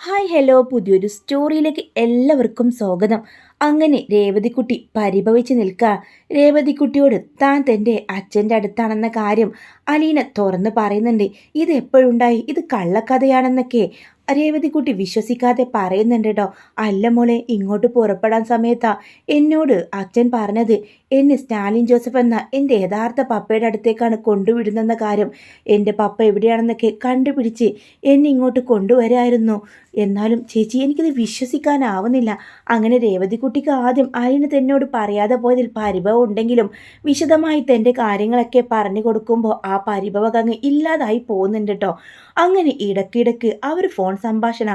Hi hello പുതിയൊരു സ്റ്റോറിയിലേക്ക് എല്ലാവർക്കും സ്വാഗതം. അങ്ങനെ രേവതിക്കുട്ടി പരിഭവിച്ച് നിൽക്കുക. രേവതിക്കുട്ടിയോട് താൻ തൻ്റെ അച്ഛൻ്റെ അടുത്താണെന്ന കാര്യം അലീന തുറന്ന് പറയുന്നുണ്ട്. ഇത് എപ്പോഴുണ്ടായി, ഇത് കള്ളക്കഥയാണെന്നൊക്കെ രേവതിക്കുട്ടി വിശ്വസിക്കാതെ പറയുന്നുണ്ട് കേട്ടോ. അല്ല മോളെ, ഇങ്ങോട്ട് പുറപ്പെടാൻ സമയത്താ എന്നോട് അച്ഛൻ പറഞ്ഞത് എന്നെ സ്റ്റാലിൻ ജോസഫ് എന്ന എൻ്റെ യഥാർത്ഥ പപ്പയുടെ അടുത്തേക്കാണ് കൊണ്ടുവിടുന്നെന്ന കാര്യം. എൻ്റെ പപ്പ എവിടെയാണെന്നൊക്കെ കണ്ടുപിടിച്ച് എന്നെ ഇങ്ങോട്ട് കൊണ്ടുവരായിരുന്നു. എന്നാലും ചേച്ചി, എനിക്കിത് വിശ്വസിക്കാനാവുന്നില്ല. അങ്ങനെ രേവതിക്കുട്ടിക്ക് ആദ്യം അലിന് തന്നോട് പറയാതെ പോയതിൽ പരിഭവം ഉണ്ടെങ്കിലും വിശദമായി തൻ്റെ കാര്യങ്ങളൊക്കെ പറഞ്ഞു കൊടുക്കുമ്പോൾ ആ പരിഭവം അങ്ങ് ഇല്ലാതായി പോകുന്നുണ്ട് കേട്ടോ. അങ്ങനെ ഇടയ്ക്കിടയ്ക്ക് അവർ ഫോൺ സംഭാഷണ.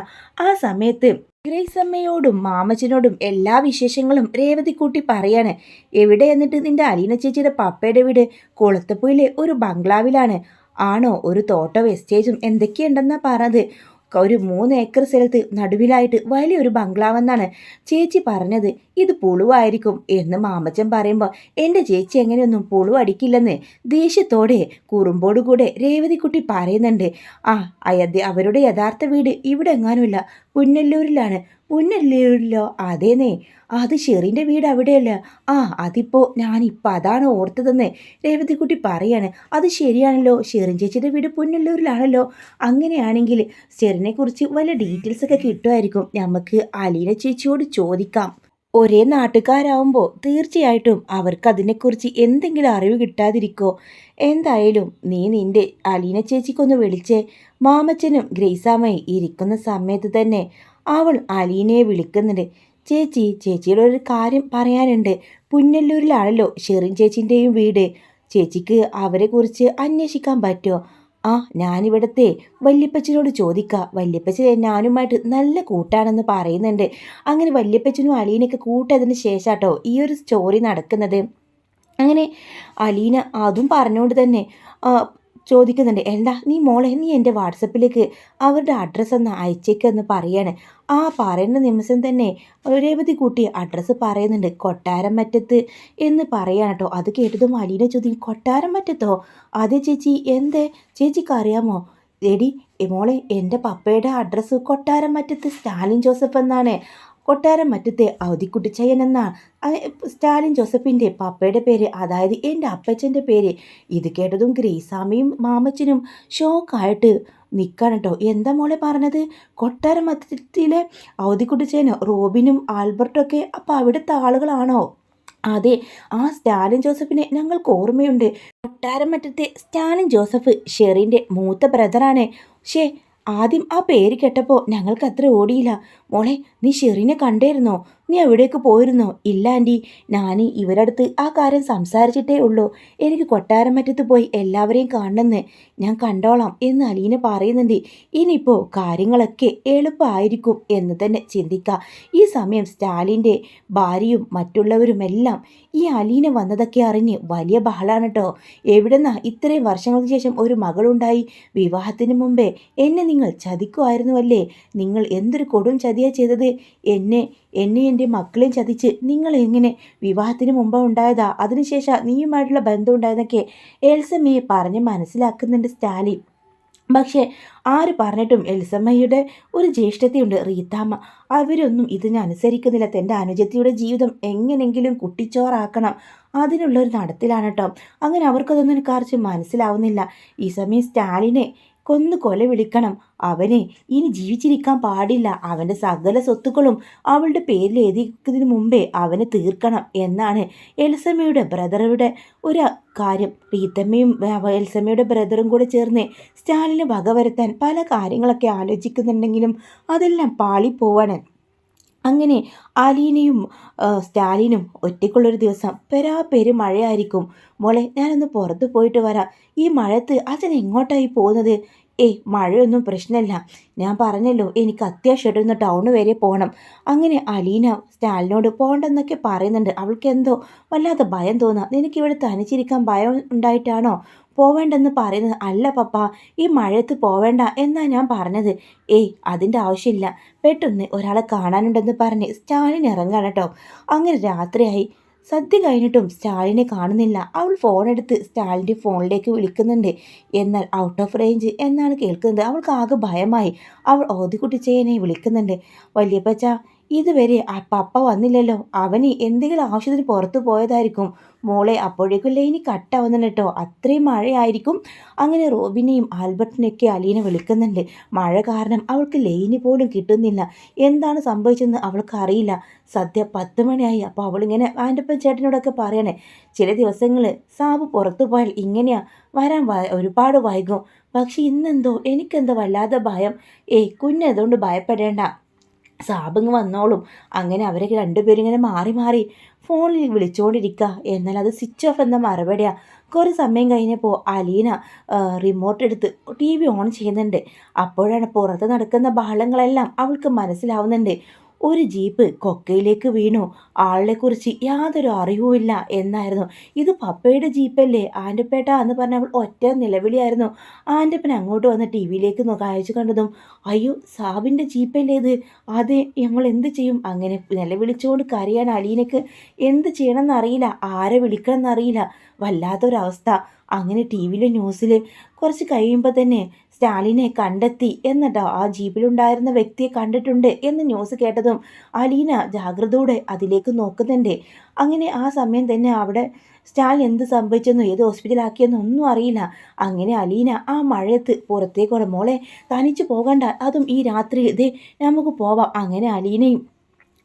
ആ സമയത്ത് ഗ്രേസമ്മയോടും മാമച്ചനോടും എല്ലാ വിശേഷങ്ങളും രേവതിക്കുട്ടി പറയാണ്. എവിടെ എന്നിട്ട് നിന്റെ അലീന ചേച്ചിയുടെ പപ്പയുടെ വീട്? കുളത്തുപുയിലെ ഒരു ബംഗ്ലാവിലാണ്. ആണോ? ഒരു തോട്ടം എസ്റ്റേജും എന്തൊക്കെയുണ്ടെന്നാ പറഞ്ഞത്. ഒരു 3 ഏക്കർ സ്ഥലത്ത് നടുവിലായിട്ട് വലിയൊരു ബംഗ്ലാവെന്നാണ് ചേച്ചി പറഞ്ഞത്. ഇത് പുളുവായിരിക്കും എന്ന് മാമച്ചൻ പറയുമ്പോൾ എൻ്റെ ചേച്ചി എങ്ങനെയൊന്നും പുളുവടിക്കില്ലെന്ന് ദേഷ്യത്തോടെ കുറുമ്പോടുകൂടെ രേവതിക്കുട്ടി പറയുന്നുണ്ട്. അവരുടെ യഥാർത്ഥ വീട് ഇവിടെ എങ്ങാനുമില്ല, പുന്നല്ലൂരിലാണ്. പുന്നല്ലൂരിലോ? അതേന്നേ, അത് ഷെറിൻ്റെ വീട് അവിടെയല്ല. അതിപ്പോൾ ഞാനിപ്പോൾ അതാണ് ഓർത്തതെന്ന് രേവതിക്കുട്ടി പറയാണ്. അത് ശരിയാണല്ലോ, ഷെറിൻ ചേച്ചിയുടെ വീട് പുന്നല്ലൂരിലാണല്ലോ. അങ്ങനെയാണെങ്കിൽ ഷെറിനെക്കുറിച്ച് വല്ല ഡീറ്റെയിൽസൊക്കെ കിട്ടുമായിരിക്കും. നമുക്ക് അലീന ചേച്ചിയോട് ചോദിക്കാം. ഒരേ നാട്ടുകാരാവുമ്പോൾ തീർച്ചയായിട്ടും അവർക്ക് അതിനെക്കുറിച്ച് എന്തെങ്കിലും അറിവ് കിട്ടാതിരിക്കോ? എന്തായാലും നീ നിൻ്റെ അലീന ചേച്ചിക്കൊന്ന് വിളിച്ചേ. മാമച്ചനും ഗ്രേസാമ്മയും ഇരിക്കുന്ന സമയത്ത് തന്നെ അവൾ അലീനയെ വിളിക്കുന്നുണ്ട്. ചേച്ചിയുടെ ഒരു കാര്യം പറയാനുണ്ട്. പുന്നല്ലൂരിലാണല്ലോ ഷെറിൻ ചേച്ചിൻ്റെയും വീട്. ചേച്ചിക്ക് അവരെക്കുറിച്ച് അന്വേഷിക്കാൻ പറ്റുമോ? ഞാനിവിടുത്തെ വല്യപ്പച്ചനോട് ചോദിക്കാം. വല്യപ്പച്ചൻ ഞാനുമായിട്ട് നല്ല കൂട്ടാണെന്ന് പറയുന്നുണ്ട്. അങ്ങനെ വല്യപ്പച്ചനും അലീനയൊക്കെ കൂട്ടതിന് ശേഷാട്ടോ ഈ ഒരു സ്റ്റോറി നടക്കുന്നത്. അങ്ങനെ അലീന അതും പറഞ്ഞുകൊണ്ട് തന്നെ ചോദിക്കുന്നുണ്ട്. എന്താ നീ മോളെ, നീ എൻ്റെ വാട്സപ്പിലേക്ക് അവരുടെ അഡ്രസ്സ് ഒന്ന് അയച്ചേക്കെന്ന് പറയാണ്. പറയുന്ന നിമിഷം തന്നെ രേവതിക്കുട്ടി അഡ്രസ്സ് പറയുന്നുണ്ട്. കൊട്ടാരമറ്റത്ത് എന്ന് പറയാണ് കേട്ടോ. അത് കേട്ടതും അലീന ചോദിക്കും, കൊട്ടാരമറ്റത്തോ? അതെ ചേച്ചി, എന്തേ ചേച്ചിക്ക് അറിയാമോ? എടി മോളെ, എൻ്റെ പപ്പയുടെ അഡ്രസ്സ് കൊട്ടാരമറ്റത്ത് സ്റ്റാലിൻ ജോസഫ് എന്നാണ്. കൊട്ടാരമറ്റത്തെ അവധിക്കുട്ടിച്ചയ്യൻ എന്നാണ് സ്റ്റാലിൻ ജോസഫിൻ്റെ പപ്പയുടെ പേര്, അതായത് എൻ്റെ അപ്പച്ചൻ്റെ പേര്. ഇത് കേട്ടതും ഗ്രേസാമ്മയും മാമച്ചനും ഷോക്കായിട്ട് നിൽക്കാണ് കേട്ടോ. എന്താ മോളെ പറഞ്ഞത്? കൊട്ടാരമറ്റത്തിലെ അവധിക്കുട്ടിച്ചയ്യനോ? റോബിനും ആൽബർട്ടൊക്കെ അപ്പോൾ അവിടുത്തെ ആളുകളാണോ? അതെ, സ്റ്റാലിൻ ജോസഫിനെ ഞങ്ങൾക്ക് ഓർമ്മയുണ്ട്. കൊട്ടാരമറ്റത്തെ സ്റ്റാലിൻ ജോസഫ് ഷെറിൻ്റെ മൂത്ത ബ്രദറാണ്. ആദ്യം ആ പേര് കേട്ടപ്പോൾ ഞങ്ങൾക്ക് അത്ര ഓടിയില്ല. മോളെ, നീ ഷെറിനെ കണ്ടായിരുന്നോ? നീ എവിടേക്ക് പോയിരുന്നോ? ഇല്ല ആൻറ്റി, ഞാൻ ഇവരടുത്ത് ആ കാര്യം സംസാരിച്ചിട്ടേ ഉള്ളൂ. എനിക്ക് കൊട്ടാരമറ്റത്ത് പോയി എല്ലാവരെയും കാണണമെന്ന്. ഞാൻ കണ്ടോളാം എന്ന് അലീന പറയുന്നുണ്ട്. ഇനിയിപ്പോൾ കാര്യങ്ങളൊക്കെ എളുപ്പമായിരിക്കും എന്ന് തന്നെ ചിന്തിക്കാം. ഈ സമയം സ്റ്റാലിൻ്റെ ഭാര്യയും മറ്റുള്ളവരുമെല്ലാം ഈ അലീന വന്നതൊക്കെ അറിഞ്ഞ് വലിയ ബഹളാണ് കേട്ടോ. എവിടെന്നാ ഇത്രയും വർഷങ്ങൾക്ക് ശേഷം ഒരു മകളുണ്ടായി? വിവാഹത്തിന് മുമ്പേ എന്നെ നിങ്ങൾ ചതിക്കുമായിരുന്നുവല്ലേ? നിങ്ങൾ എന്തൊരു കൊടും ചതിയാ ചെയ്തത്? എന്നെ എൻ്റെ മക്കളെയും ചതിച്ച് നിങ്ങൾ എങ്ങനെ വിവാഹത്തിന് മുമ്പ് ഉണ്ടായതാ? അതിനുശേഷം നീയുമായിട്ടുള്ള ബന്ധം ഉണ്ടായതൊക്കെ എൽസമ്മയെ പറഞ്ഞ് മനസ്സിലാക്കുന്നുണ്ട് സ്റ്റാലിൻ. പക്ഷേ ആര് പറഞ്ഞിട്ടും എൽസമ്മയുടെ ഒരു ജ്യേഷ്ഠതയുണ്ട്, റീത്താമ്മ. അവരൊന്നും ഇതിനെ അനുസരിക്കുന്നില്ല. തൻ്റെ അനുജത്തിയുടെ ജീവിതം എങ്ങനെയെങ്കിലും കുട്ടിച്ചോറാക്കണം, അതിനുള്ളൊരു നടത്തിലാണ് കേട്ടോ. അങ്ങനെ അവർക്കതൊന്നും കുറിച്ച് മനസ്സിലാവുന്നില്ല. ഈ സമയം സ്റ്റാലിനെ കൊല വിളിക്കണം. അവനെ ഇനി ജീവിച്ചിരിക്കാൻ പാടില്ല. അവൻ്റെ സകല സ്വത്തുക്കളും അവളുടെ പേരിൽ എഴുതിക്കുന്നതിന് മുമ്പേ അവനെ തീർക്കണം എന്നാണ് എൽസമ്മയുടെ ബ്രദറുടെ ഒരു കാര്യം. റീത്തമ്മയും എൽസമ്മയുടെ ബ്രദറും കൂടെ ചേർന്ന് സ്റ്റാലിനെ വകവരുത്താൻ പല കാര്യങ്ങളൊക്കെ ആലോചിക്കുന്നുണ്ടെങ്കിലും അതെല്ലാം പാളിപ്പോവാണ്. അങ്ങനെ അലീനയും സ്റ്റാലിനും ഒറ്റയ്ക്കുള്ളൊരു ദിവസം പെരാ മഴയായിരിക്കും. മോളെ, ഞാനൊന്ന് പുറത്ത് പോയിട്ട് വരാം. ഈ മഴയത്ത് അച്ഛൻ എങ്ങോട്ടായി പോകുന്നത്? മഴയൊന്നും പ്രശ്നമല്ല. ഞാൻ പറഞ്ഞല്ലോ, എനിക്ക് അത്യാവശ്യമായിട്ടൊന്ന് ടൗണ് വരെ പോകണം. അങ്ങനെ അലീന സ്റ്റാലിനോട് പോകണ്ടെന്നൊക്കെ പറയുന്നുണ്ട്. അവൾക്ക് എന്തോ വല്ലാത്ത ഭയം തോന്നുക. നിനക്കിവിടെ തനിച്ചിരിക്കാൻ ഭയം ഉണ്ടായിട്ടാണോ പോവേണ്ടെന്ന് പറയുന്നത്? അല്ല പപ്പ, ഈ മഴയത്ത് പോവേണ്ട എന്നാ ഞാൻ പറഞ്ഞത്. അതിൻ്റെ ആവശ്യമില്ല. പെട്ടെന്ന് ഒരാളെ കാണാനുണ്ടെന്ന് പറഞ്ഞ് സ്റ്റാലിൻ ഇറങ്ങാണ് കേട്ടോ. അങ്ങനെ രാത്രിയായി. സദ്യ കഴിഞ്ഞിട്ടും സ്റ്റാലിനെ കാണുന്നില്ല. അവൾ ഫോണെടുത്ത് സ്റ്റാലിൻ്റെ ഫോണിലേക്ക് വിളിക്കുന്നുണ്ട്. എന്നാൽ ഔട്ട് ഓഫ് റേഞ്ച് എന്നാണ് കേൾക്കുന്നത്. അവൾക്ക് ആകെ ഭയമായി. അവൾ ഓതിക്കുട്ടിച്ചേനെ വിളിക്കുന്നുണ്ട്. വല്യപ്പച്ച, ഇതുവരെ ആ പപ്പ വന്നില്ലല്ലോ. അവന് എന്തെങ്കിലും ആവശ്യത്തിന് പുറത്തു പോയതായിരിക്കും. മോളെ, അപ്പോഴേക്കും ലൈനി കട്ടാവുന്നുണ്ട് കേട്ടോ. അത്രയും മഴയായിരിക്കും. അങ്ങനെ റോബിനെയും ആൽബർട്ടിനെയൊക്കെ അലീന വിളിക്കുന്നുണ്ട്. മഴ കാരണം അവൾക്ക് ലൈനി പോലും കിട്ടുന്നില്ല. എന്താണ് സംഭവിച്ചതെന്ന് അവൾക്ക് അറിയില്ല. സദ്യ 10 മണിയായി. അപ്പോൾ അവളിങ്ങനെ ആൻ്റപ്പൻ ചേട്ടനോടൊക്കെ പറയണേ, ചില ദിവസങ്ങൾ സാബ് പുറത്തു പോയാൽ ഇങ്ങനെയാ, വരാൻ ഒരുപാട് വൈകും. പക്ഷെ ഇന്നെന്തോ എനിക്കെന്തോ വല്ലാതെ ഭയം. കുഞ്ഞതുകൊണ്ട് ഭയപ്പെടേണ്ട, സാബിങ് വന്നോളും. അങ്ങനെ അവരൊക്കെ രണ്ടുപേരും ഇങ്ങനെ മാറി മാറി ഫോണിൽ വിളിച്ചുകൊണ്ടിരിക്കുക. എന്നാൽ അത് സ്വിച്ച് ഓഫ് എന്ന മറുപടിയാണ്. കുറേ സമയം കഴിഞ്ഞപ്പോൾ അലീന റിമോട്ട് എടുത്ത് TV ഓൺ ചെയ്യുന്നുണ്ട്. അപ്പോഴാണ് പുറത്ത് നടക്കുന്ന ബഹളങ്ങളെല്ലാം അവൾക്ക് മനസ്സിലാവുന്നുണ്ട്. ഒരു ജീപ്പ് കൊക്കയിലേക്ക് വീണു. ആളിനെക്കുറിച്ച് യാതൊരു അറിവുമില്ല എന്നായിരുന്നു. ഇത് പപ്പയുടെ ജീപ്പല്ലേ ആൻ്റപ്പേട്ട എന്ന് പറഞ്ഞ അവൾ ഒറ്റ നിലവിളിയായിരുന്നു. ആൻ്റപ്പൻ അങ്ങോട്ട് വന്ന് TV-യിലേക്ക് അയച്ചു കണ്ടതും, അയ്യോ സാബിൻ്റെ ജീപ്പല്ലേ ഇത്, അതെ, ഞങ്ങൾ എന്ത് ചെയ്യും? അങ്ങനെ നിലവിളിച്ചുകൊണ്ട് കരയാൻ അലീനക്ക് എന്ത് ചെയ്യണമെന്നറിയില്ല, ആരെ വിളിക്കണമെന്നറിയില്ല. വല്ലാത്തൊരവസ്ഥ. അങ്ങനെ TV-യിലെ ന്യൂസിൽ കുറച്ച് കഴിയുമ്പോൾ തന്നെ സ്റ്റാലിനെ കണ്ടെത്തി എന്നിട്ടോ ആ ജീപ്പിലുണ്ടായിരുന്ന വ്യക്തിയെ കണ്ടിട്ടുണ്ട് എന്ന് ന്യൂസ് കേട്ടതും അലീന ജാഗ്രതയോടെ അതിലേക്ക് നോക്കുന്നുണ്ട്. അങ്ങനെ ആ സമയം തന്നെ അവിടെ സ്റ്റാലിൻ എന്ത് സംഭവിച്ചെന്നോ ഏത് ഹോസ്പിറ്റലാക്കിയെന്നോ ഒന്നും അറിയില്ല. അങ്ങനെ അലീന ആ മഴയത്ത് പുറത്തേക്കോടെ, മോളെ തനിച്ച് പോകണ്ട, അതും ഈ രാത്രി, ഇതേ നമുക്ക് പോവാം. അങ്ങനെ അലീനയും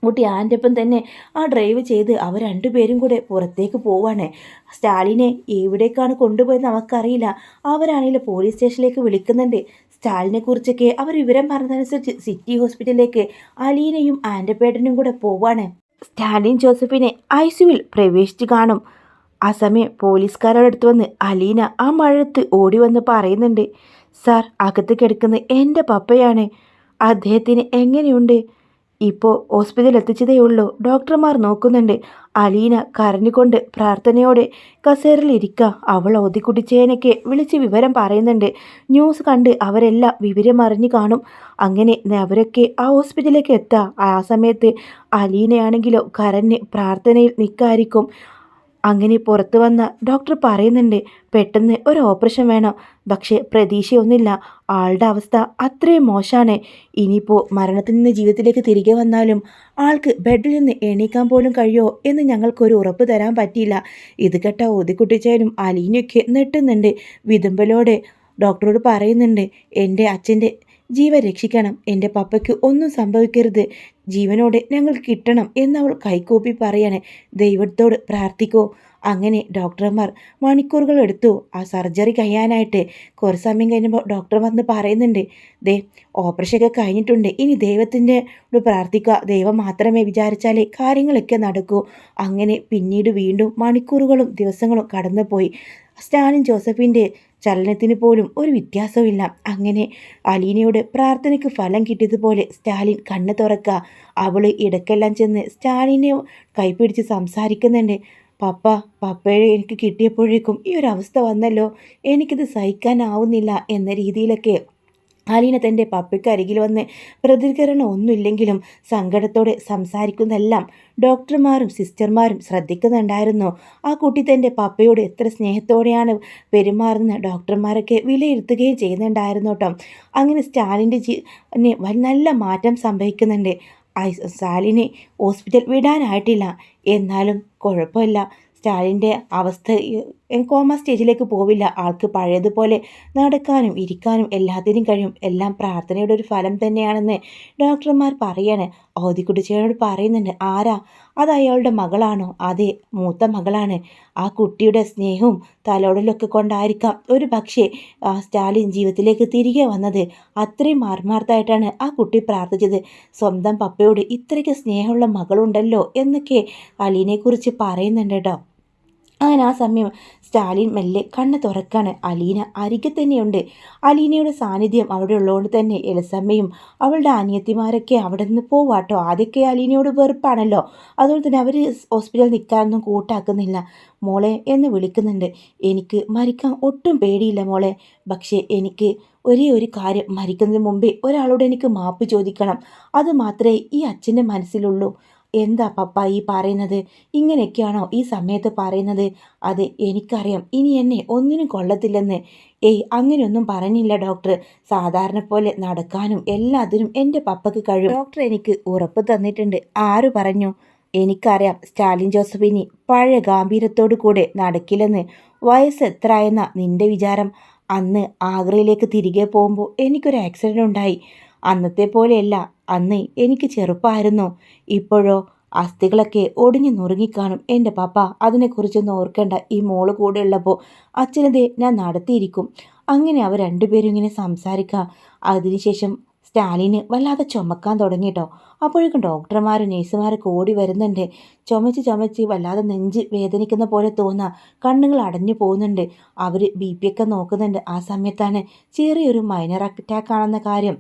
കുട്ടി ആൻ്റപ്പം തന്നെ ആ ഡ്രൈവ് ചെയ്ത് അവർ രണ്ടുപേരും കൂടെ പുറത്തേക്ക് പോവാണ്. സ്റ്റാലിനെ എവിടേക്കാണ് കൊണ്ടുപോയെന്ന് നമുക്കറിയില്ല. അവരാണെങ്കിൽ പോലീസ് സ്റ്റേഷനിലേക്ക് വിളിക്കുന്നുണ്ട്. സ്റ്റാലിനെ കുറിച്ചൊക്കെ അവർ വിവരം പറഞ്ഞതനുസരിച്ച് സിറ്റി ഹോസ്പിറ്റലിലേക്ക് അലീനയും ആൻ്റപ്പേട്ടനും കൂടെ പോവാണ്. സ്റ്റാലിൻ ജോസഫിനെ ICUവിൽ പ്രവേശിച്ച് കാണും. ആ സമയം പോലീസുകാരോടടുത്ത് വന്ന് അലീന ആ മഴയത്ത് ഓടി വന്ന് പറയുന്നുണ്ട്, സാർ, അകത്ത് കിടക്കുന്ന എൻ്റെ പപ്പയാണ്. അദ്ദേഹത്തിന് എങ്ങനെയുണ്ട്? ഇപ്പോൾ ഹോസ്പിറ്റലിൽ എത്തിച്ചതേ ഉള്ളൂ. ഡോക്ടർമാർ നോക്കുന്നുണ്ട്. അലീന കരഞ്ഞുകൊണ്ട് പ്രാർത്ഥനയോടെ കസേരയിലിരിക്കുക. അവൾ ഓതിക്കുട്ടിച്ചേനൊക്കെ വിളിച്ച് വിവരം പറയുന്നുണ്ട്. ന്യൂസ് കണ്ട് അവരെല്ലാം വിവരം അറിഞ്ഞു കാണും. അങ്ങനെ അവരൊക്കെ ആ ഹോസ്പിറ്റലിലേക്ക് എത്താം. ആ സമയത്ത് അലീനയാണെങ്കിലോ കരഞ്ഞ് പ്രാർത്ഥനയിൽ നിൽക്കായിരിക്കും. അങ്ങനെ പുറത്തു വന്ന ഡോക്ടർ പറയുന്നുണ്ട്, പെട്ടെന്ന് ഒരു ഓപ്പറേഷൻ വേണം. പക്ഷേ പ്രതീക്ഷയൊന്നുമില്ല. ആളുടെ അവസ്ഥ അത്രയും മോശമാണ്. ഇനിയിപ്പോൾ മരണത്തിൽ നിന്ന് ജീവിതത്തിലേക്ക് തിരികെ വന്നാലും ആൾക്ക് ബെഡിൽ നിന്ന് എണീക്കാൻ പോലും കഴിയുമോ എന്ന് ഞങ്ങൾക്കൊരു ഉറപ്പ് തരാൻ പറ്റിയില്ല. ഇത് കേട്ട ഓതിക്കുട്ടിച്ചേനും അലീനയൊക്കെ നെട്ടുന്നുണ്ട്. വിതുമ്പലോടെ ഡോക്ടറോട് പറയുന്നുണ്ട്, എൻ്റെ അച്ഛൻ്റെ ജീവൻ രക്ഷിക്കണം, എൻ്റെ പപ്പയ്ക്ക് ഒന്നും സംഭവിക്കരുത്, ജീവനോടെ ഞങ്ങൾക്ക് കിട്ടണം എന്നവൾ കൈകൂപ്പി പറയാണ്. ദൈവത്തോട് പ്രാർത്ഥിക്കൂ. അങ്ങനെ ഡോക്ടർമാർ മണിക്കൂറുകൾ എടുത്തു ആ സർജറി കഴിയാനായിട്ട്. കുറച്ച് സമയം കഴിഞ്ഞപ്പോൾ ഡോക്ടർ വന്ന് പറയുന്നുണ്ട്, ദേ ഓപ്പറേഷനൊക്കെ കഴിഞ്ഞിട്ടുണ്ട്, ഇനി ദൈവത്തിൻ്റെ പ്രാർത്ഥിക്കുക, ദൈവം മാത്രമേ വിചാരിച്ചാലേ കാര്യങ്ങളൊക്കെ നടക്കൂ. അങ്ങനെ പിന്നീട് വീണ്ടും മണിക്കൂറുകളും ദിവസങ്ങളും കടന്നുപോയി. സ്റ്റാലിൻ ജോസഫിൻ്റെ ചലനത്തിന് പോലും ഒരു വ്യത്യാസമില്ല. അങ്ങനെ അലീനയുടെ പ്രാർത്ഥനയ്ക്ക് ഫലം കിട്ടിയതുപോലെ സ്റ്റാലിൻ കണ്ണ് തുറക്കുക. അവൾ ഇടയ്ക്കെല്ലാം ചെന്ന് സ്റ്റാലിനെ കൈപിടിച്ച് സംസാരിക്കുന്നുണ്ട്. പപ്പയെ എനിക്ക് കിട്ടിയപ്പോഴേക്കും ഈ ഒരു അവസ്ഥ വന്നല്ലോ, എനിക്കിത് സഹിക്കാനാവുന്നില്ല എന്ന രീതിയിലൊക്കെ അലീന തൻ്റെ പപ്പയ്ക്ക് അരികിൽ വന്ന് പ്രതികരണം ഒന്നുമില്ലെങ്കിലും സങ്കടത്തോടെ സംസാരിക്കുന്നതെല്ലാം ഡോക്ടർമാരും സിസ്റ്റർമാരും ശ്രദ്ധിക്കുന്നുണ്ടായിരുന്നു. ആ കുട്ടി തൻ്റെ പപ്പയോട് എത്ര സ്നേഹത്തോടെയാണ് പെരുമാറുന്ന ഡോക്ടർമാരൊക്കെ വിലയിരുത്തുകയും ചെയ്യുന്നുണ്ടായിരുന്നു കേട്ടോ. അങ്ങനെ സ്റ്റാലിൻ്റെ നല്ല മാറ്റം സംഭവിക്കുന്നുണ്ട്. സ്റ്റാലിനെ ഹോസ്പിറ്റൽ വിടാനായിട്ടില്ല. എന്നാലും കുഴപ്പമില്ല, സ്റ്റാലിൻ്റെ അവസ്ഥ കോമ സ്റ്റേജിലേക്ക് പോവില്ല. ആൾക്ക് പഴയതുപോലെ നടക്കാനും ഇരിക്കാനും എല്ലാത്തിനും കഴിയും. എല്ലാം പ്രാർത്ഥനയുടെ ഒരു ഫലം തന്നെയാണെന്ന് ഡോക്ടർമാർ പറയാണ്. ഓതിക്കുട്ടിച്ചേനോട് പറയുന്നുണ്ട്, ആരാ അത്? അയാളുടെ മകളാണോ? അതെ, മൂത്ത മകളാണ്. ആ കുട്ടിയുടെ സ്നേഹവും തലോടലൊക്കെ കൊണ്ടായിരിക്കാം ഒരു പക്ഷേ സ്റ്റാലിൻ ജീവിതത്തിലേക്ക് തിരികെ വന്നത്. അത്രയും ആത്മാർത്ഥമായിട്ടാണ് ആ കുട്ടി പ്രാർത്ഥിച്ചത്. സ്വന്തം പപ്പയോട് ഇത്രയ്ക്ക് സ്നേഹമുള്ള മകളുണ്ടല്ലോ എന്നൊക്കെ അലീനെക്കുറിച്ച് പറയുന്നുണ്ട് കേട്ടോ. അങ്ങനെ ആ സമയം സ്റ്റാലിൻ മെല്ലെ കണ്ണ് തുറക്കാണ്. അലീന അരികെ തന്നെയുണ്ട്. അലീനയുടെ സാന്നിധ്യം അവിടെ ഉള്ളതുകൊണ്ട് തന്നെ എലസമ്മയും അവളുടെ അനിയത്തിമാരൊക്കെ അവിടെ നിന്ന് പോവാട്ടോ. ആദ്യമൊക്കെ അലീനയോട് വെറുപ്പാണല്ലോ, അതുകൊണ്ട് തന്നെ അവർ ഹോസ്പിറ്റലിൽ നിൽക്കാനൊന്നും കൂട്ടാക്കുന്നില്ല. മോളെ എന്ന് വിളിക്കുന്നുണ്ട്. എനിക്ക് മരിക്കാൻ ഒട്ടും പേടിയില്ല മോളെ, പക്ഷേ എനിക്ക് ഒരേ ഒരു കാര്യം, മരിക്കുന്നതിന് മുമ്പേ ഒരാളോട് എനിക്ക് മാപ്പ് ചോദിക്കണം. അത് മാത്രമേ ഈ അച്ഛൻ്റെ മനസ്സിലുള്ളൂ എന്താ പപ്പ ഈ പറയുന്നത്? ഇങ്ങനെയൊക്കെയാണോ ഈ സമയത്ത് പറയുന്നത്? അതെ, എനിക്കറിയാം ഇനി എന്നെ ഒന്നിനും കൊള്ളത്തില്ലെന്ന്. ഏയ്, അങ്ങനെയൊന്നും പറഞ്ഞില്ല ഡോക്ടർ. സാധാരണ പോലെ നടക്കാനും എല്ലാത്തിനും എൻ്റെ പപ്പയ്ക്ക് കഴിയും. ഡോക്ടർ എനിക്ക് ഉറപ്പ് തന്നിട്ടുണ്ട്. ആര് പറഞ്ഞു? എനിക്കറിയാം സ്റ്റാലിൻ ജോസഫ് ഇനി പഴയ ഗാംഭീര്യത്തോടു കൂടെ നടക്കില്ലെന്ന്. വയസ്സ് എത്രയെന്നാ നിന്റെ വിചാരം? അന്ന് ആഗ്രയിലേക്ക് തിരികെ പോകുമ്പോൾ എനിക്കൊരു ആക്സിഡൻ്റ് ഉണ്ടായി. അന്നത്തെ പോലെയല്ല, അന്ന് എനിക്ക് ചെറുപ്പമായിരുന്നു. ഇപ്പോഴോ അസ്ഥികളൊക്കെ ഒടിഞ്ഞു നുറുങ്ങിക്കാണും. എൻ്റെ പപ്പ അതിനെക്കുറിച്ചൊന്നും ഓർക്കേണ്ട. ഈ മോള് കൂടെ ഉള്ളപ്പോൾ അച്ഛനതേ ഞാൻ നടത്തിയിരിക്കും. അങ്ങനെ അവർ രണ്ടുപേരും ഇങ്ങനെ സംസാരിക്കുക. അതിനുശേഷം സ്റ്റാലിന് വല്ലാതെ ചുമക്കാൻ തുടങ്ങിട്ടോ. അപ്പോഴേക്കും ഡോക്ടർമാരും നേഴ്സുമാരൊക്കെ ഓടി വരുന്നുണ്ട്. ചുമച്ച് ചുമച്ച് വല്ലാതെ നെഞ്ച് വേദനിക്കുന്ന പോലെ തോന്നുക. കണ്ണുകൾ അടഞ്ഞു പോകുന്നുണ്ട്. അവർ BP ഒക്കെ നോക്കുന്നുണ്ട്. ആ സമയത്താണ് ചെറിയൊരു മൈനർ അറ്റാക്ക് ആണെന്ന കാര്യം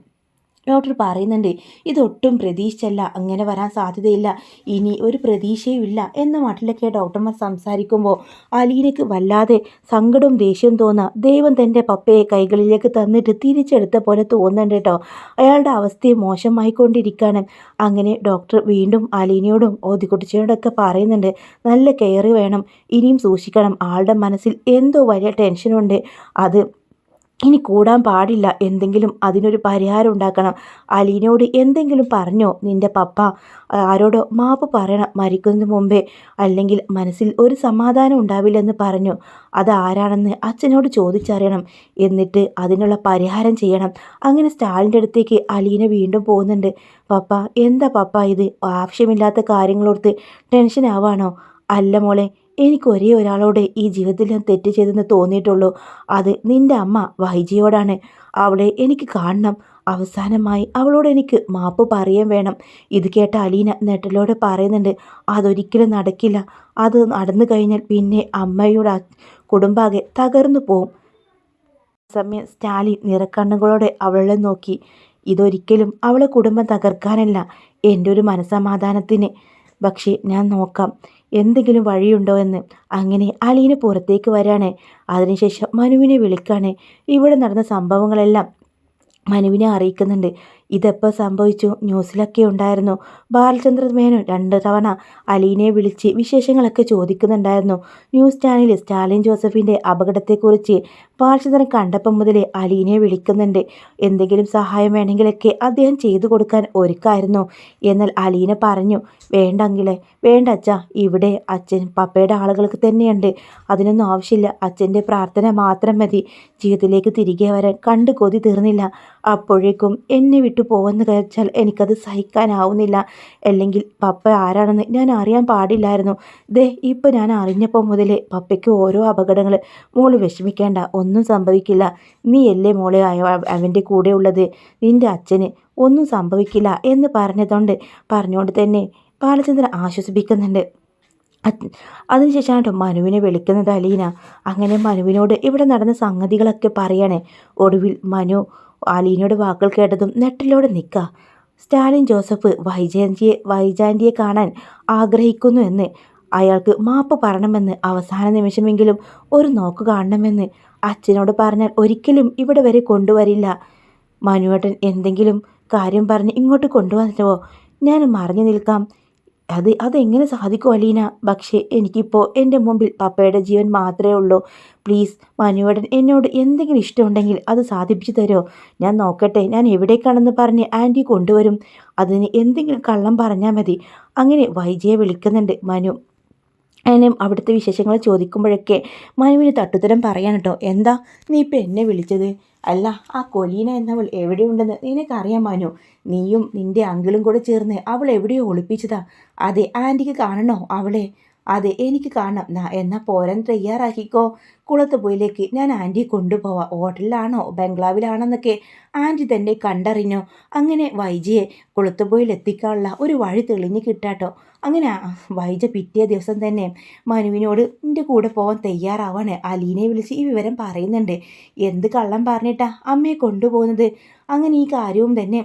ഡോക്ടർ പറയുന്നുണ്ട്. ഇതൊട്ടും പ്രതീക്ഷിച്ചല്ല, അങ്ങനെ വരാൻ സാധ്യതയില്ല, ഇനി ഒരു പ്രതീക്ഷയും ഇല്ല എന്ന മട്ടിലൊക്കെ ഡോക്ടർമാർ സംസാരിക്കുമ്പോൾ അലീനയ്ക്ക് വല്ലാതെ സങ്കടവും ദേഷ്യവും തോന്നുക. ദൈവം തൻ്റെ പപ്പയെ കൈകളിലേക്ക് തന്നിട്ട് തിരിച്ചെടുത്ത പോലെ തോന്നുന്നുണ്ട് കേട്ടോ. അയാളുടെ അവസ്ഥയും മോശമായിക്കൊണ്ടിരിക്കുകയാണ്. അങ്ങനെ ഡോക്ടർ വീണ്ടും അലീനയോടും ഓതിക്കുട്ടിച്ചയോടൊക്കെ പറയുന്നുണ്ട്, നല്ല കെയർ വേണം, ഇനിയും സൂക്ഷിക്കണം. ആളുടെ മനസ്സിൽ എന്തോ വലിയ ടെൻഷനുണ്ട്, അത് ഇനി കൂടാൻ പാടില്ല. എന്തെങ്കിലും അതിനൊരു പരിഹാരം ഉണ്ടാക്കണം. അലീനയോട് എന്തെങ്കിലും പറഞ്ഞോ നിന്റെ പപ്പ? ആരോടോ മാപ്പ് പറയണം മരിക്കുന്നതിന് മുമ്പേ, അല്ലെങ്കിൽ മനസ്സിൽ ഒരു സമാധാനം ഉണ്ടാവില്ലെന്ന് പറഞ്ഞു. അത് ആരാണെന്ന് അച്ഛനോട് ചോദിച്ചറിയണം, എന്നിട്ട് അതിനുള്ള പരിഹാരം ചെയ്യണം. അങ്ങനെ സ്റ്റാലിൻ്റെ അടുത്തേക്ക് അലീന വീണ്ടും പോകുന്നുണ്ട്. പപ്പ, എന്താ പപ്പ ഇത്? ആവശ്യമില്ലാത്ത കാര്യങ്ങളോർത്ത് ടെൻഷൻ ആവാണോ? അല്ല മോളെ, എനിക്ക് ഒരേ ഒരാളോട് ഈ ജീവിതത്തിൽ ഞാൻ തെറ്റ് ചെയ്തെന്ന് തോന്നിയിട്ടുള്ളൂ. അത് നിന്റെ അമ്മ വൈജിയോടാണ്. അവളെ എനിക്ക് കാണണം. അവസാനമായി അവളോട് എനിക്ക് മാപ്പ് പറയാൻ വേണം. ഇത് കേട്ട അലീന നെട്ടലോടെ പറയുന്നുണ്ട്, അതൊരിക്കലും നടക്കില്ല. അത് നടന്നു കഴിഞ്ഞാൽ പിന്നെ അമ്മയുടെ കുടുംബാകെ തകർന്നു പോവും. സമയം സ്റ്റാലിൻ നിറക്കണ്ണുകളോടെ അവളെ നോക്കി. ഇതൊരിക്കലും അവളെ കുടുംബം തകർക്കാനല്ല, എൻ്റെ ഒരു മനസമാധാനത്തിന്. പക്ഷേ ഞാൻ നോക്കാം എന്തെങ്കിലും വഴിയുണ്ടോ എന്ന്. അങ്ങനെ അലീന പുറത്തേക്ക് വരാണ്. അതിനുശേഷം മനുവിനെ വിളിക്കാണ്. ഇവിടെ നടന്ന സംഭവങ്ങളെല്ലാം മനുവിനെ അറിയിക്കുന്നുണ്ട്. ഇതെപ്പോൾ സംഭവിച്ചു? ന്യൂസിലൊക്കെ ഉണ്ടായിരുന്നു. ബാലചന്ദ്ര മേനോൻ 2 തവണ അലീനയെ വിളിച്ച് വിശേഷങ്ങളൊക്കെ ചോദിക്കുന്നുണ്ടായിരുന്നു. ന്യൂസ് ചാനലിൽ സ്റ്റാലിൻ ജോസഫിൻ്റെ അപകടത്തെക്കുറിച്ച് ബാലചന്ദ്രൻ കണ്ടപ്പം മുതലേ അലീനയെ വിളിക്കുന്നുണ്ട്. എന്തെങ്കിലും സഹായം വേണമെങ്കിലൊക്കെ അദ്ദേഹം ചെയ്തു കൊടുക്കാൻ ഒരുക്കായിരുന്നു. എന്നാൽ അലീന പറഞ്ഞു, വേണ്ടെങ്കിലേ വേണ്ട അച്ഛാ, ഇവിടെ അച്ഛൻ പപ്പയുടെ ആളുകൾക്ക് തന്നെയുണ്ട്, അതിനൊന്നും ആവശ്യമില്ല. അച്ഛൻ്റെ പ്രാർത്ഥന മാത്രം മതി ജീവിതത്തിലേക്ക് തിരികെ വരാൻ. കണ്ടു കൊതി തീർന്നില്ല. അപ്പോഴേക്കും എന്നെ വിട്ടു പോകുമെന്ന് കഴിച്ചാൽ എനിക്കത് സഹിക്കാനാവുന്നില്ല. അല്ലെങ്കിൽ പപ്പ ആരാണെന്ന് ഞാൻ അറിയാൻ പാടില്ലായിരുന്നു. ദേ ഇപ്പം ഞാൻ അറിഞ്ഞപ്പോൾ മുതലേ പപ്പയ്ക്ക് ഓരോ അപകടങ്ങൾ. മോള് വിഷമിക്കേണ്ട, ഒന്നും സംഭവിക്കില്ല. നീ അല്ലേ മോളെ അവൻ്റെ കൂടെ ഉള്ളത്. നിൻ്റെ അച്ഛന് ഒന്നും സംഭവിക്കില്ല എന്ന് പറഞ്ഞുകൊണ്ട് തന്നെ ബാലചന്ദ്രൻ ആശ്വസിപ്പിക്കുന്നുണ്ട്. അതിനുശേഷമാണ് കേട്ടോ മനുവിനെ വിളിക്കുന്നത് അലീന. അങ്ങനെ മനുവിനോട് ഇവിടെ നടന്ന സംഗതികളൊക്കെ പറയണേ. ഒടുവിൽ മനു അലീനയുടെ വാക്കുകൾ കേട്ടതും നെട്ടിലോടെ നിൽക്കുക. സ്റ്റാലിൻ ജോസഫ് വൈജാൻറ്റിയെ കാണാൻ ആഗ്രഹിക്കുന്നു എന്ന്, അയാൾക്ക് മാപ്പ് പറയണമെന്ന്, അവസാന നിമിഷമെങ്കിലും ഒരു നോക്ക് കാണണമെന്ന് അച്ഛനോട് പറഞ്ഞാൽ ഒരിക്കലും ഇവിടെ വരെ കൊണ്ടുവരില്ല. മനുവേട്ടൻ എന്തെങ്കിലും കാര്യം പറഞ്ഞ് ഇങ്ങോട്ട് കൊണ്ടുവന്നോ? ഞാൻ മറിഞ്ഞു നിൽക്കാം. അതെങ്ങനെ സാധിക്കും അലീന? പക്ഷേ എനിക്കിപ്പോൾ എൻ്റെ മുമ്പിൽ പപ്പയുടെ ജീവൻ മാത്രമേ ഉള്ളൂ. പ്ലീസ് മനുവേട്ടൻ, എന്നോട് എന്തെങ്കിലും ഇഷ്ടമുണ്ടെങ്കിൽ അത് സാധിപ്പിച്ചു തരുമോ? ഞാൻ നോക്കട്ടെ, ഞാൻ എവിടേക്കാണെന്ന് പറഞ്ഞ് ആൻറ്റി കൊണ്ടുവരും. അതിന് എന്തെങ്കിലും കള്ളം പറഞ്ഞാൽ മതി. അങ്ങനെ വൈജയെ വിളിക്കുന്നുണ്ട് മനു. അതിനും അവിടുത്തെ വിശേഷങ്ങൾ ചോദിക്കുമ്പോഴൊക്കെ മനുവിന് തട്ടുത്തരം പറയാൻ കേട്ടോ. എന്താ നീ ഇപ്പം എന്നെ വിളിച്ചത്? അല്ല, ആ കൊലീന എന്നവൾ എവിടെയുണ്ടെന്ന് നിനക്കറിയാം മനു? നീയും നിൻ്റെ അങ്കിളും കൂടെ ചേർന്ന് അവൾ എവിടെയോ ഒളിപ്പിച്ചതാ. അതെ, ആൻറ്റിക്ക് കാണണോ അവളെ? അതെ, എനിക്ക് കാണണം. എന്നാൽ പോരാൻ തയ്യാറാക്കിക്കോ. കുളത്തുപുഴയിലേക്ക് ഞാൻ ആൻറ്റിയെ കൊണ്ടുപോവാം. ഹോട്ടലിലാണോ ബംഗ്ലാവിലാണെന്നൊക്കെ ആൻറ്റി തന്നെ കണ്ടറിഞ്ഞോ. അങ്ങനെ വൈജയെ കുളത്തുപുഴയിൽ എത്തിക്കാനുള്ള ഒരു വഴി തെളിഞ്ഞ് കിട്ടാട്ടോ. അങ്ങനെ വൈജ പിറ്റേ ദിവസം തന്നെ മനുവിനോട് എൻ്റെ കൂടെ പോകാൻ തയ്യാറാവാണ്. അലീനയെ വിളിച്ച് ഈ വിവരം പറയുന്നുണ്ട്. എന്ത് കള്ളം പറഞ്ഞിട്ടാ അമ്മയെ കൊണ്ടുപോകുന്നത്? അങ്ങനെ ഈ കാര്യവും തന്നെ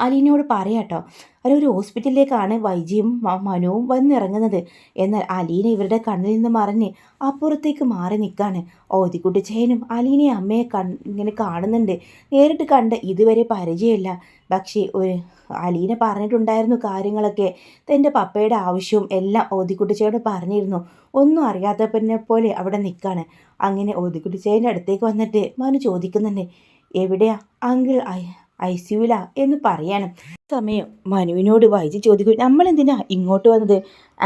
അലീനയോട് പറയാട്ടോ. അവരൊരു ഹോസ്പിറ്റലിലേക്കാണ് വൈജിയും മനുവും വന്നിറങ്ങുന്നത്. എന്നാൽ അലീന ഇവരുടെ കണ്ണിൽ നിന്ന് മറഞ്ഞ് അപ്പുറത്തേക്ക് മാറി നിൽക്കാണ്. ഓതിക്കുട്ടിച്ചേനും അലീനയെ അമ്മയെ ഇങ്ങനെ കാണുന്നുണ്ട്. നേരിട്ട് കണ്ട് ഇതുവരെ പരിചയമില്ല. പക്ഷേ അലീന പറഞ്ഞിട്ടുണ്ടായിരുന്നു കാര്യങ്ങളൊക്കെ. തൻ്റെ പപ്പയുടെ ആവശ്യവും എല്ലാം ഓതിക്കുട്ടിച്ചയോട് പറഞ്ഞിരുന്നു. ഒന്നും അറിയാത്തവനെ പോലെ അവിടെ നിൽക്കാണ്. അങ്ങനെ ഓതിക്കുട്ടിച്ചേൻ്റെ അടുത്തേക്ക് വന്നിട്ട് മനു ചോദിക്കുന്നുണ്ട്, എവിടെയാ അങ്കിൾ? ICUവിലാ എന്ന് പറയണം. സമയം മനുവിനോട് വൈജി ചോദിക്കും, നമ്മളെന്തിനാ ഇങ്ങോട്ട് വന്നത്?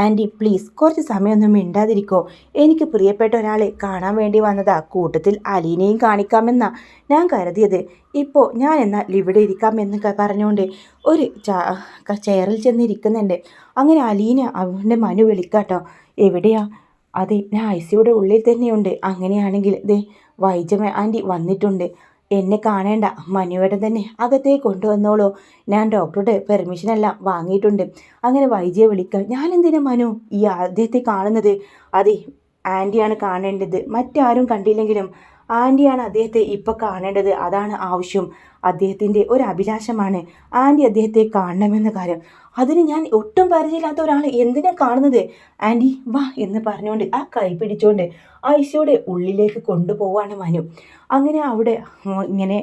ആൻറ്റി പ്ലീസ് കുറച്ച് സമയമൊന്നും മിണ്ടാതിരിക്കോ. എനിക്ക് പ്രിയപ്പെട്ട ഒരാളെ കാണാൻ വേണ്ടി വന്നതാ. കൂട്ടത്തിൽ അലീനയും കാണിക്കാമെന്നാ ഞാൻ കരുതിയത്. ഇപ്പോൾ ഞാൻ എന്നാൽ ഇവിടെ ഇരിക്കാമെന്ന് പറഞ്ഞുകൊണ്ട് ഒരു ചെയറിൽ ചെന്നിരിക്കുന്നുണ്ട്. അങ്ങനെ അലീന അവൻ്റെ മനു വിളിക്കാട്ടോ. എവിടെയാ? അതെ, ഞാൻ ICUയുടെ ഉള്ളിൽ തന്നെയുണ്ട്. അങ്ങനെയാണെങ്കിൽ ദേ വൈജമ ആൻറ്റി വന്നിട്ടുണ്ട്. എന്നെ കാണേണ്ട, മനുവേട്ടൻ തന്നെ അകത്തേക്ക് കൊണ്ടുവന്നോളൂ. ഞാൻ ഡോക്ടറുടെ പെർമിഷനെല്ലാം വാങ്ങിയിട്ടുണ്ട്. അങ്ങനെ വൈജിയെ വിളിക്കാം. ഞാനെന്തിനാ മനു ഈ അദ്ദേഹത്തെ കാണുന്നത്? അതെ, ആൻറ്റിയാണ് കാണേണ്ടത്. മറ്റാരും കണ്ടില്ലെങ്കിലും ആൻറ്റിയാണ് അദ്ദേഹത്തെ ഇപ്പോൾ കാണേണ്ടത്. അതാണ് ആവശ്യം. അദ്ദേഹത്തിൻ്റെ ഒരു അഭിലാഷമാണ് ആൻറ്റി അദ്ദേഹത്തെ കാണണമെന്ന കാര്യം. അതിന് ഞാൻ ഒട്ടും പരിചയമില്ലാത്ത ഒരാൾ എന്തിനാ കാണുന്നത്? ആൻറ്റി വാ എന്ന് പറഞ്ഞുകൊണ്ട് ആ കൈ പിടിച്ചുകൊണ്ട് ICUയുടെ ഉള്ളിലേക്ക് കൊണ്ടുപോവാണ് മനു. അങ്ങനെ അവിടെ ഇങ്ങനെ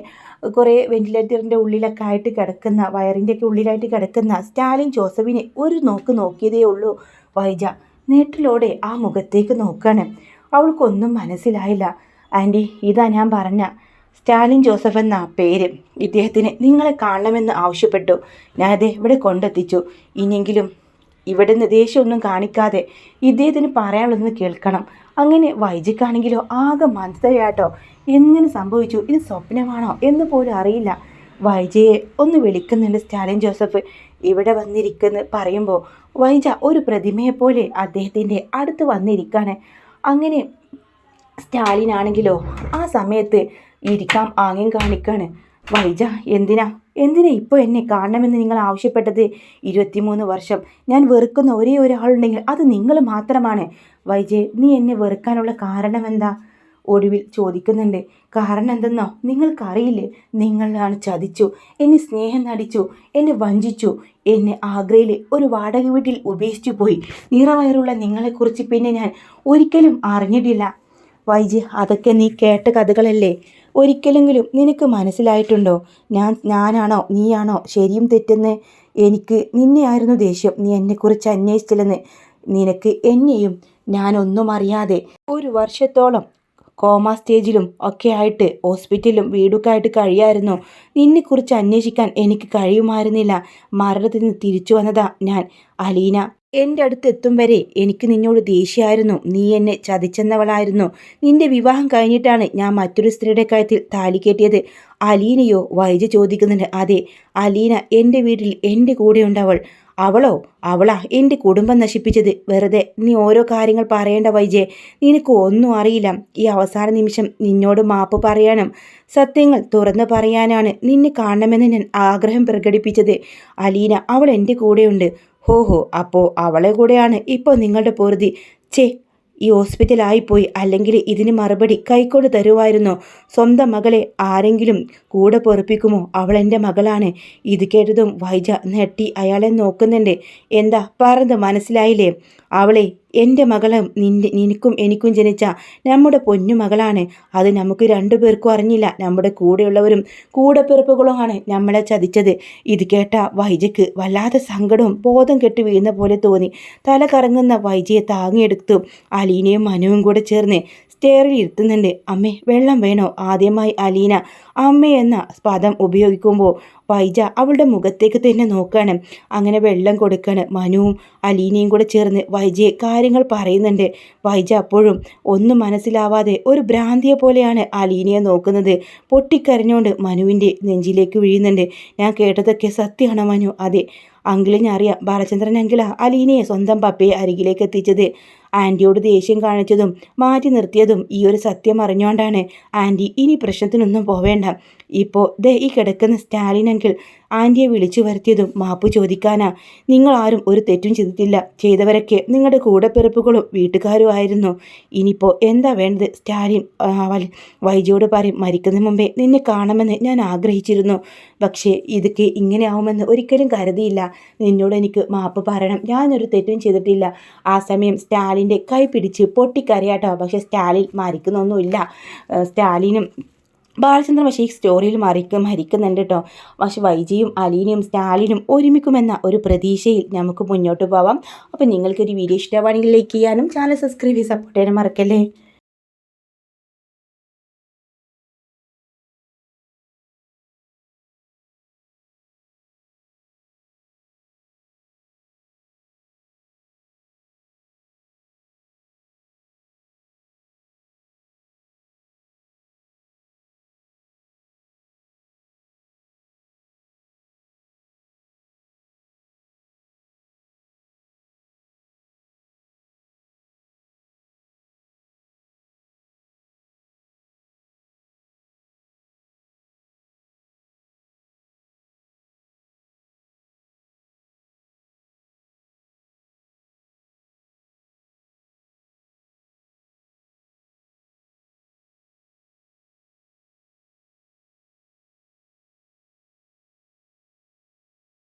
കുറേ വെന്റിലേറ്ററിൻ്റെ ഉള്ളിലൊക്കെ ആയിട്ട് കിടക്കുന്ന, വയറിൻ്റെയൊക്കെ ഉള്ളിലായിട്ട് കിടക്കുന്ന സ്റ്റാലിൻ ജോസഫിനെ ഒരു നോക്ക് നോക്കിയതേ ഉള്ളൂ വൈജ. നേട്ടിലോടെ ആ മുഖത്തേക്ക് നോക്കാണ്. അവൾക്കൊന്നും മനസ്സിലായില്ല. ആൻറ്റി, ഇതാ ഞാൻ പറഞ്ഞ സ്റ്റാലിൻ ജോസഫ് എന്ന പേര്. ഇദ്ദേഹത്തിന് നിങ്ങളെ കാണണമെന്ന് ആവശ്യപ്പെട്ടു. ഞാനത് ഇവിടെ കൊണ്ടെത്തിച്ചു. ഇനിയെങ്കിലും ഇവിടുന്ന് ദേഷ്യമൊന്നും കാണിക്കാതെ ഇദ്ദേഹത്തിന് പറയാനുള്ളതെന്ന് കേൾക്കണം. അങ്ങനെ വൈജിക്കാണെങ്കിലോ ആകെ മനസ്സിലാട്ടോ. എങ്ങനെ സംഭവിച്ചു? ഇത് സ്വപ്നമാണോ എന്ന് പോലും അറിയില്ല. വൈജയെ ഒന്ന് വിളിക്കുന്നുണ്ട് സ്റ്റാലിൻ ജോസഫ്. ഇവിടെ വന്നിരിക്കുന്നു പറയുമ്പോൾ വൈജ ഒരു പ്രതിമയെപ്പോലെ അദ്ദേഹത്തിൻ്റെ അടുത്ത് വന്നിരിക്കാണ്. അങ്ങനെ സ്റ്റാലിനാണെങ്കിലോ ആ സമയത്ത് ഇരിക്കാം ആംഗ്യം കാണിക്കാണ്. വൈജ, എന്തിനാ ഇപ്പോൾ എന്നെ കാണണമെന്ന് നിങ്ങൾ ആവശ്യപ്പെട്ടത്? 23 വർഷം ഞാൻ വെറുക്കുന്ന ഒരേ ഒരാളുണ്ടെങ്കിൽ അത് നിങ്ങൾ മാത്രമാണ്. വൈജെ, നീ എന്നെ വെറുക്കാനുള്ള കാരണം എന്താ? ഒടുവിൽ ചോദിക്കുന്നുണ്ട്. കാരണം എന്തെന്നോ നിങ്ങൾക്കറിയില്ലേ? നിങ്ങളാണ് ചതിച്ചു, എന്നെ സ്നേഹം നടിച്ചു, എന്നെ വഞ്ചിച്ചു, എന്നെ ആഗ്രയിൽ ഒരു വാടക വീട്ടിൽ ഉപേക്ഷിച്ചു പോയി. നിറവയറുള്ള നിങ്ങളെക്കുറിച്ച് പിന്നെ ഞാൻ ഒരിക്കലും അറിഞ്ഞിട്ടില്ല. വൈജി, അതൊക്കെ നീ കേട്ട കഥകളല്ലേ? ഒരിക്കലെങ്കിലും നിനക്ക് മനസ്സിലായിട്ടുണ്ടോ ഞാനാണോ നീയാണോ ശരിയും തെറ്റെന്ന്? എനിക്ക് നിന്നെയായിരുന്നു ദേഷ്യം, നീ എന്നെക്കുറിച്ച് അന്വേഷിച്ചില്ലെന്ന്. നിനക്ക് എന്നെയും ഞാനൊന്നും അറിയാതെ 1 വർഷത്തോളം കോമ സ്റ്റേജിലും ഒക്കെ ആയിട്ട് ഹോസ്പിറ്റലിലും വീടൊക്കെ ആയിട്ട് കഴിയായിരുന്നു. നിന്നെക്കുറിച്ച് അന്വേഷിക്കാൻ എനിക്ക് കഴിയുമായിരുന്നില്ല. മരണത്തിൽ നിന്ന് തിരിച്ചു വന്നതാ ഞാൻ അലീന. എൻ്റെ അടുത്ത് എത്തും വരെ എനിക്ക് നിന്നോട് ദേഷ്യമായിരുന്നു. നീ എന്നെ ചതിച്ചെന്നവളായിരുന്നു. നിന്റെ വിവാഹം കഴിഞ്ഞിട്ടാണ് ഞാൻ മറ്റൊരു സ്ത്രീയുടെ കാര്യത്തിൽ താലി കെട്ടിയത്. അലീനയോ? വൈജ ചോദിക്കുന്നുണ്ട്. അതെ, അലീന എൻ്റെ വീട്ടിൽ എൻ്റെ കൂടെയുണ്ടവൾ. അവളാ എൻ്റെ കുടുംബം നശിപ്പിച്ചത്. വെറുതെ നീ ഓരോ കാര്യങ്ങൾ പറയേണ്ട വൈജയെ. നിനക്ക് ഒന്നും അറിയില്ല. ഈ അവസാന നിമിഷം നിന്നോട് മാപ്പ് പറയാനും സത്യങ്ങൾ തുറന്നു പറയാനാണ് നിന്നെ കാണണമെന്ന് ഞാൻ ആഗ്രഹം പ്രകടിപ്പിച്ചത്. അലീന, അവൾ എൻ്റെ കൂടെയുണ്ട്. ഹോഹോ, അപ്പോൾ അവളെ കൂടെയാണ് ഇപ്പോൾ നിങ്ങളുടെ പൊറുതി. ഈ ഹോസ്പിറ്റലായിപ്പോയി. അല്ലെങ്കിൽ ഇതിന് മറുപടി കൈക്കൊണ്ട് തരുമായിരുന്നോ? സ്വന്തം മകളെ ആരെങ്കിലും കൂടെ പൊറുപ്പിക്കുമോ? അവൾ എൻ്റെ മകളാണ്. ഇത് കേട്ടതും വൈജ നെട്ടി അയാളെ നോക്കുന്നുണ്ട്. എന്താ പറഞ്ഞത് മനസ്സിലായില്ലേ? അവളെ എൻ്റെ മകളും നിനക്കും എനിക്കും ജനിച്ച നമ്മുടെ പൊന്നു മകളാണ്. അത് നമുക്ക് 2 പേർക്കും അറിഞ്ഞില്ല. നമ്മുടെ കൂടെയുള്ളവരും കൂടെപ്പിറപ്പുകളുമാണ് നമ്മളെ ചതിച്ചത്. ഇത് കേട്ട വൈജയ്ക്ക് വല്ലാത്ത സങ്കടവും ബോധം കെട്ട് വീഴുന്ന പോലെ തോന്നി. തല കറങ്ങുന്ന വൈജയെ താങ്ങിയെടുത്തു അലീനയും മനുവും കൂടെ ചേർന്ന് സ്റ്റെയറിൽ ഇരുത്തുന്നുണ്ട്. അമ്മേ, വെള്ളം വേണോ? ആദ്യമായി അലീന അമ്മ എന്ന പദം ഉപയോഗിക്കുമ്പോൾ വൈജ അവളുടെ മുഖത്തേക്ക് തന്നെ നോക്കാണ്. അങ്ങനെ വെള്ളം കൊടുക്കാണ്. മനുവും അലീനയും കൂടെ ചേർന്ന് വൈജയെ കാര്യങ്ങൾ പറയുന്നുണ്ട്. വൈജ അപ്പോഴും ഒന്നും മനസ്സിലാവാതെ ഒരു ഭ്രാന്തിയെ പോലെയാണ് അലീനയെ നോക്കുന്നത്. പൊട്ടിക്കരഞ്ഞുകൊണ്ട് മനുവിൻ്റെ നെഞ്ചിലേക്ക് വീഴുന്നുണ്ട്. ഞാൻ കേട്ടതൊക്കെ സത്യമാണോ മനു? അതെ അങ്കിളിനെ അറിയാം. ബാലചന്ദ്രൻ അങ്കിളാ അലീനയെ സ്വന്തം പപ്പയെ അരികിലേക്ക് എത്തിച്ചത്. ആൻറ്റിയോട് ദേഷ്യം കാണിച്ചതും മാറ്റി നിർത്തിയതും ഈ ഒരു സത്യം അറിഞ്ഞുകൊണ്ടാണ്. ആൻറ്റി, ഇനി പ്രശ്നത്തിനൊന്നും പോവേണ്ട. ഇപ്പോൾ ദേ ഈ കിടക്കുന്ന സ്റ്റാലിൻ അങ്കിൾ ആൻറ്റിയെ വിളിച്ചു വരുത്തിയതും മാപ്പ് ചോദിക്കാനാ. നിങ്ങളാരും ഒരു തെറ്റും ചെയ്തിട്ടില്ല. ചെയ്തവരൊക്കെ നിങ്ങളുടെ കൂടെപ്പിറപ്പുകളും വീട്ടുകാരുമായിരുന്നു. ഇനിയിപ്പോൾ എന്താ വേണ്ടത്? സ്റ്റാലിൻ വൈജിയോട് പറയും, മരിക്കുന്നതിന് മുമ്പേ നിന്നെ കാണുമെന്ന് ഞാൻ ആഗ്രഹിച്ചിരുന്നു. പക്ഷേ ഇതൊക്കെ ഇങ്ങനെ ആവുമെന്ന് ഒരിക്കലും കരുതിയില്ല. നിന്നോട് എനിക്ക് മാപ്പ് പറയണം. ഞാനൊരു തെറ്റും ചെയ്തിട്ടില്ല. ആ സമയം സ്റ്റാലിൻ്റെ കൈ പിടിച്ച് പൊട്ടിക്കരയാട്ടോ. പക്ഷേ സ്റ്റാലിൻ മരിക്കുന്നൊന്നുമില്ല. സ്റ്റാലിനും ബാലചന്ദ്രൻ പക്ഷേ ഈ സ്റ്റോറിയിൽ മരിക്കുന്നുണ്ട് കേട്ടോ. പക്ഷെ വൈജിയും അലീനയും സ്റ്റാലിനും ഒരുമിക്കുമെന്ന ഒരു പ്രതീക്ഷയിൽ നമുക്ക് മുന്നോട്ട് പോവാം. അപ്പോൾ നിങ്ങൾക്കൊരു വീഡിയോ ഇഷ്ടമാണെങ്കിൽ ലൈക്ക് ചെയ്യാനും ചാനൽ സബ്സ്ക്രൈബ് ചെയ്ത് സപ്പോർട്ട് ചെയ്യാനും മറക്കല്ലേ.